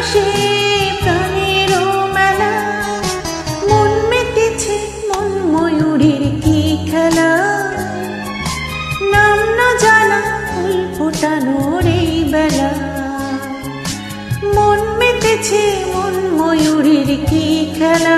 রসে প্রাণের মেলা, মন মেতেছে মন ময়ূরীর কি খেলা। নাম না জানা ফুল ফোটানোর এই বেলা, মন মেতেছে মন ময়ূরীর কি খেলা।